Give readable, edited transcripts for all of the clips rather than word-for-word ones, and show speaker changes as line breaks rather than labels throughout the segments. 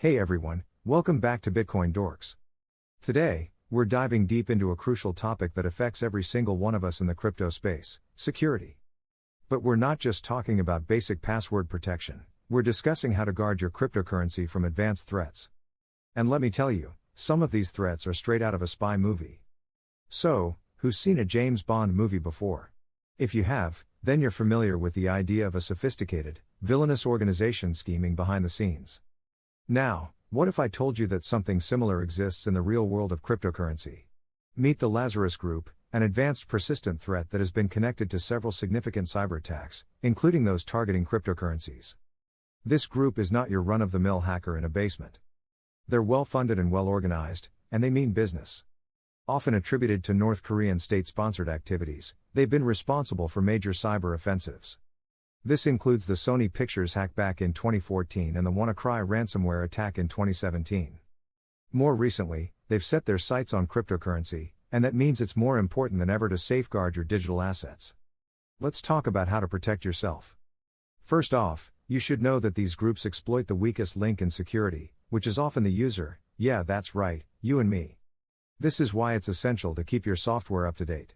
Hey everyone, welcome back to Bitcoin Dorks. Today, we're diving deep into a crucial topic that affects every single one of us in the crypto space: security. But we're not just talking about basic password protection, we're discussing how to guard your cryptocurrency from advanced threats. And let me tell you, some of these threats are straight out of a spy movie. So, who's seen a James Bond movie before? If you have, then you're familiar with the idea of a sophisticated, villainous organization scheming behind the scenes. Now, what if I told you that something similar exists in the real world of cryptocurrency? Meet the Lazarus Group, an advanced persistent threat that has been connected to several significant cyber attacks, including those targeting cryptocurrencies. This group is not your run-of-the-mill hacker in a basement. They're well-funded and well-organized, and they mean business. Often attributed to North Korean state-sponsored activities, they've been responsible for major cyber offensives. This includes the Sony Pictures hack back in 2014 and the WannaCry ransomware attack in 2017. More recently, they've set their sights on cryptocurrency, and that means it's more important than ever to safeguard your digital assets. Let's talk about how to protect yourself. First off, you should know that these groups exploit the weakest link in security, which is often the user. Yeah, that's right, you and me. This is why it's essential to keep your software up to date.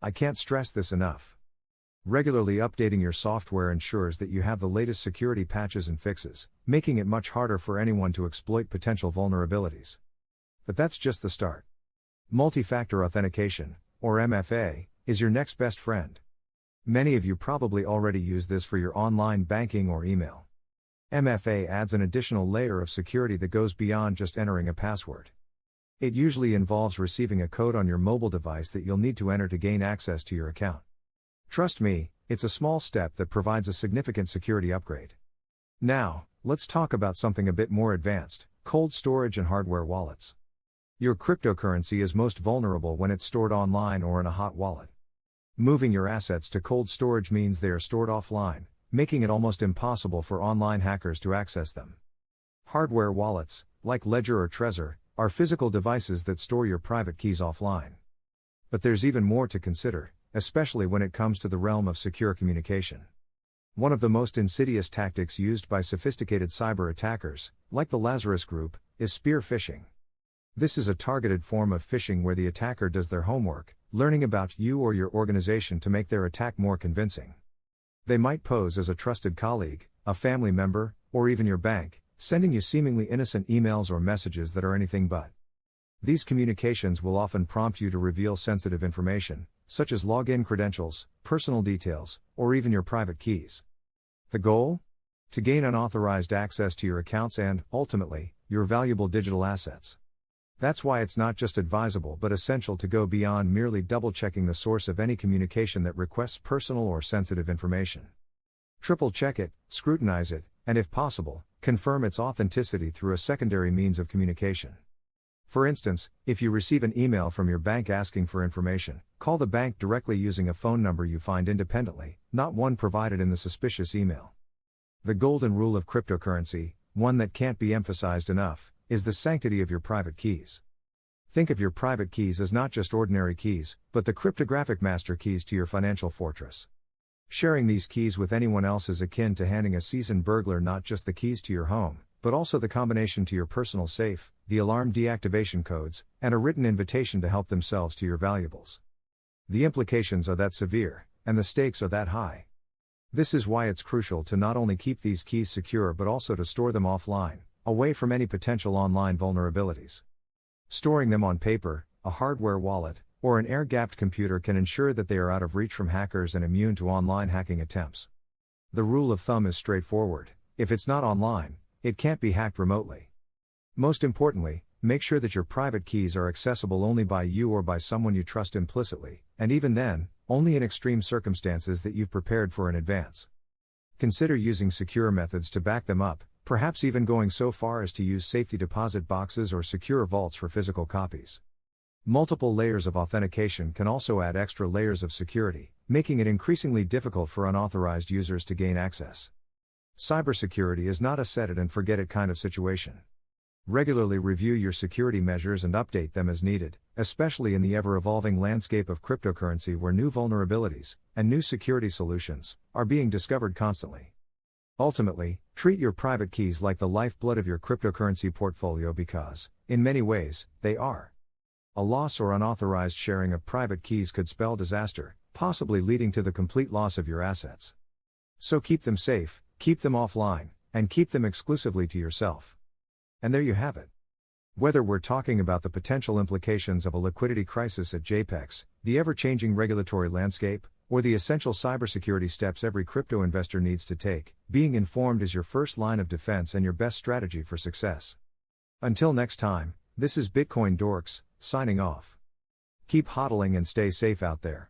I can't stress this enough. Regularly updating your software ensures that you have the latest security patches and fixes, making it much harder for anyone to exploit potential vulnerabilities. But that's just the start. Multi-factor authentication, or MFA, is your next best friend. Many of you probably already use this for your online banking or email. MFA adds an additional layer of security that goes beyond just entering a password. It usually involves receiving a code on your mobile device that you'll need to enter to gain access to your account. Trust me, it's a small step that provides a significant security upgrade. Now, let's talk about something a bit more advanced: cold storage and hardware wallets. Your cryptocurrency is most vulnerable when it's stored online or in a hot wallet. Moving your assets to cold storage means they are stored offline, making it almost impossible for online hackers to access them. Hardware wallets, like Ledger or Trezor, are physical devices that store your private keys offline. But there's even more to consider, especially when it comes to the realm of secure communication. One of the most insidious tactics used by sophisticated cyber attackers, like the Lazarus Group, is spear phishing. This is a targeted form of phishing where the attacker does their homework, learning about you or your organization to make their attack more convincing. They might pose as a trusted colleague, a family member, or even your bank, sending you seemingly innocent emails or messages that are anything but. These communications will often prompt you to reveal sensitive information, such as login credentials, personal details, or even your private keys. The goal? To gain unauthorized access to your accounts and, ultimately, your valuable digital assets. That's why it's not just advisable but essential to go beyond merely double-checking the source of any communication that requests personal or sensitive information. Triple-check it, scrutinize it, and if possible, confirm its authenticity through a secondary means of communication. For instance, if you receive an email from your bank asking for information, call the bank directly using a phone number you find independently, not one provided in the suspicious email. The golden rule of cryptocurrency, one that can't be emphasized enough, is the sanctity of your private keys. Think of your private keys as not just ordinary keys, but the cryptographic master keys to your financial fortress. Sharing these keys with anyone else is akin to handing a seasoned burglar not just the keys to your home, but also the combination to your personal safe, the alarm deactivation codes, and a written invitation to help themselves to your valuables. The implications are that severe, and the stakes are that high. This is why it's crucial to not only keep these keys secure but also to store them offline, away from any potential online vulnerabilities. Storing them on paper, a hardware wallet, or an air-gapped computer can ensure that they are out of reach from hackers and immune to online hacking attempts. The rule of thumb is straightforward: if it's not online, it can't be hacked remotely. Most importantly, make sure that your private keys are accessible only by you or by someone you trust implicitly, and even then, only in extreme circumstances that you've prepared for in advance. Consider using secure methods to back them up, perhaps even going so far as to use safety deposit boxes or secure vaults for physical copies. Multiple layers of authentication can also add extra layers of security, making it increasingly difficult for unauthorized users to gain access. Cybersecurity is not a set-it-and-forget-it kind of situation. Regularly review your security measures and update them as needed, especially in the ever-evolving landscape of cryptocurrency where new vulnerabilities and new security solutions are being discovered constantly. Ultimately, treat your private keys like the lifeblood of your cryptocurrency portfolio because, in many ways, they are. A loss or unauthorized sharing of private keys could spell disaster, possibly leading to the complete loss of your assets. So keep them safe, keep them offline, and keep them exclusively to yourself. And there you have it. Whether we're talking about the potential implications of a liquidity crisis at JPEX, the ever-changing regulatory landscape, or the essential cybersecurity steps every crypto investor needs to take, being informed is your first line of defense and your best strategy for success. Until next time, this is Bitcoin Dorks, signing off. Keep hodling and stay safe out there.